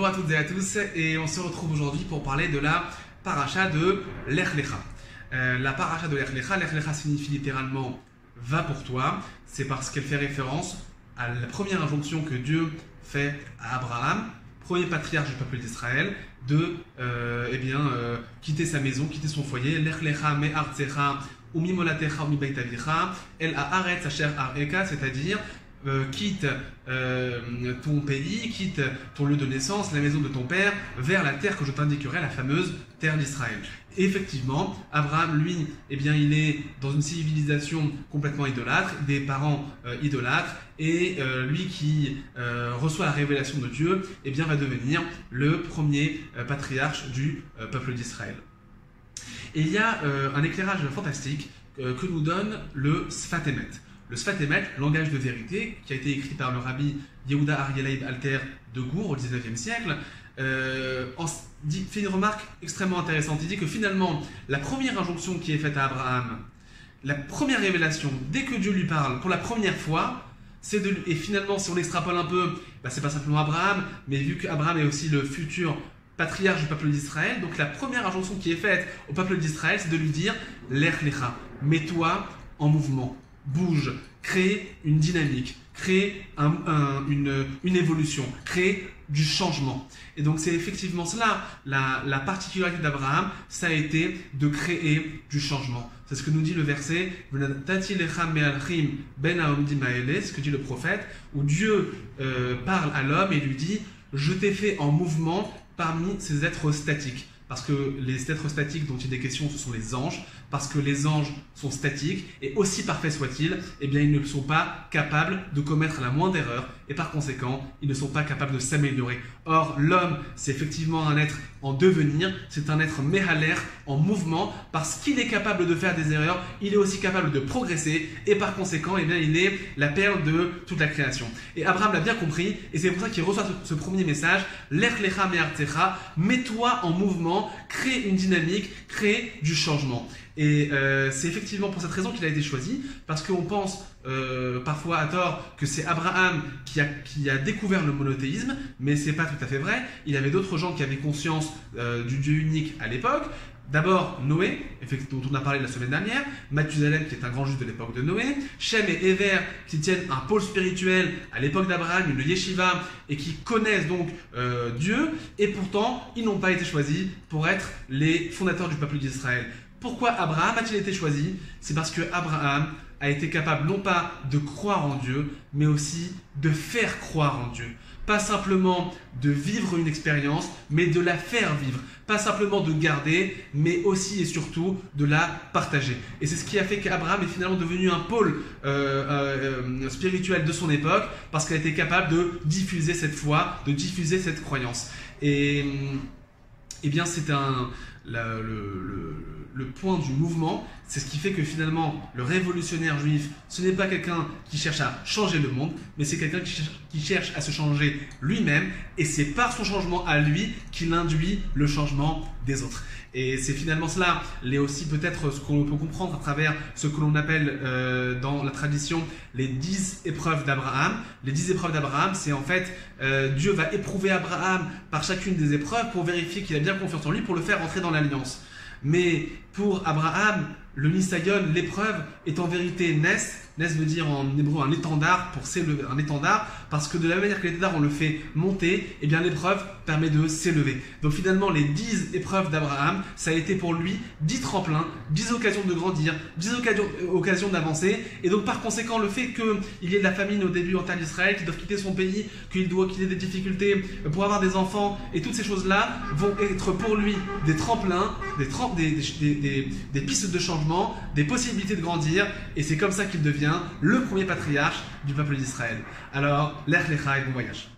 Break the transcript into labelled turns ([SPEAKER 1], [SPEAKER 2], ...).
[SPEAKER 1] Bonjour à toutes et à tous, et on se retrouve aujourd'hui pour parler de la paracha de Lech Lecha. La paracha de Lech Lecha signifie littéralement « va pour toi », c'est parce qu'elle fait référence à la première injonction que Dieu fait à Abraham, premier patriarche du peuple d'Israël, de quitter sa maison, quitter son foyer, Lech Lecha me artzecha ou mimolatecha ou mi beit avicha, el haaretz asher areka, c'est-à-dire quitte ton pays, quitte ton lieu de naissance, la maison de ton père, vers la terre que je t'indiquerai, la fameuse terre d'Israël. Et effectivement, Abraham, lui, il est dans une civilisation complètement idolâtre, des parents idolâtres, et lui qui reçoit la révélation de Dieu, va devenir le premier patriarche du peuple d'Israël. Et il y a un éclairage fantastique que nous donne le Sfat Emet. Le Sfat Emet, langage de vérité, qui a été écrit par le rabbi Yehuda Arielaïd Alter de Gour au XIXe siècle, fait une remarque extrêmement intéressante. Il dit que finalement, la première injonction qui est faite à Abraham, la première révélation, dès que Dieu lui parle pour la première fois, et finalement, si on extrapole un peu, c'est pas simplement Abraham, mais vu qu'Abraham est aussi le futur patriarche du peuple d'Israël, donc la première injonction qui est faite au peuple d'Israël, c'est de lui dire « Lech Lecha », mets-toi en mouvement. Bouge, crée une dynamique, crée une évolution, crée du changement. Et donc c'est effectivement cela, la particularité d'Abraham, ça a été de créer du changement. C'est ce que nous dit le verset, ce que dit le prophète, où Dieu parle à l'homme et lui dit « Je t'ai fait en mouvement parmi ces êtres statiques ». Parce que les êtres statiques dont il est question, ce sont les anges, parce que les anges sont statiques, et aussi parfaits soient-ils, ils ne sont pas capables de commettre la moindre erreur, et par conséquent, ils ne sont pas capables de s'améliorer. Or, l'homme, c'est effectivement un être en devenir, c'est un être méhalère, en mouvement, parce qu'il est capable de faire des erreurs, il est aussi capable de progresser, et par conséquent, il est la perle de toute la création. Et Abraham l'a bien compris, et c'est pour ça qu'il reçoit ce premier message, Lech Lecha me artzecha, mets-toi en mouvement, crée une dynamique, crée du changement. Et c'est effectivement pour cette raison qu'il a été choisi, parce qu'on pense parfois à tort que c'est Abraham qui a découvert le monothéisme, mais c'est pas tout à fait vrai. Il y avait d'autres gens qui avaient conscience du Dieu unique à l'époque. D'abord Noé, dont on a parlé la semaine dernière, Mathusalem qui est un grand juge de l'époque de Noé, Shem et Ever qui tiennent un pôle spirituel à l'époque d'Abraham, une yeshiva, et qui connaissent donc Dieu, et pourtant ils n'ont pas été choisis pour être les fondateurs du peuple d'Israël. Pourquoi Abraham a-t-il été choisi? C'est parce que Abraham a été capable non pas de croire en Dieu, mais aussi de faire croire en Dieu. Pas simplement de vivre une expérience, mais de la faire vivre. Pas simplement de garder, mais aussi et surtout de la partager. Et c'est ce qui a fait qu'Abraham est finalement devenu un pôle spirituel de son époque, parce qu'il a été capable de diffuser cette foi, de diffuser cette croyance. Et c'est le point du mouvement, c'est ce qui fait que finalement le révolutionnaire juif, ce n'est pas quelqu'un qui cherche à changer le monde, mais c'est quelqu'un qui cherche à se changer lui-même, et c'est par son changement à lui qu'il induit le changement des autres. Et c'est finalement cela, aussi peut-être ce qu'on peut comprendre à travers ce que l'on appelle dans la tradition les 10 épreuves d'Abraham. Les 10 épreuves d'Abraham, c'est en fait Dieu va éprouver Abraham par chacune des épreuves pour vérifier qu'il a bien confiance en lui, pour le faire entrer dans l'alliance. Mais pour Abraham, le nisayon, l'épreuve, est en vérité nes. Nes veut dire en hébreu un étendard, pour s'élever, un étendard, parce que de la même manière que l'étendard on le fait monter, l'épreuve permet de s'élever. Donc finalement, les 10 épreuves d'Abraham, ça a été pour lui 10 tremplins, 10 occasions de grandir, 10 occasions d'avancer, et donc par conséquent, le fait qu'il y ait de la famine au début en terre d'Israël, qu'il doit quitter son pays, qu'il ait des difficultés pour avoir des enfants, et toutes ces choses-là vont être pour lui des tremplins, des pistes de changement, des possibilités de grandir, et c'est comme ça qu'il devient le premier patriarche du peuple d'Israël. Alors, Lech Lecha et bon voyage.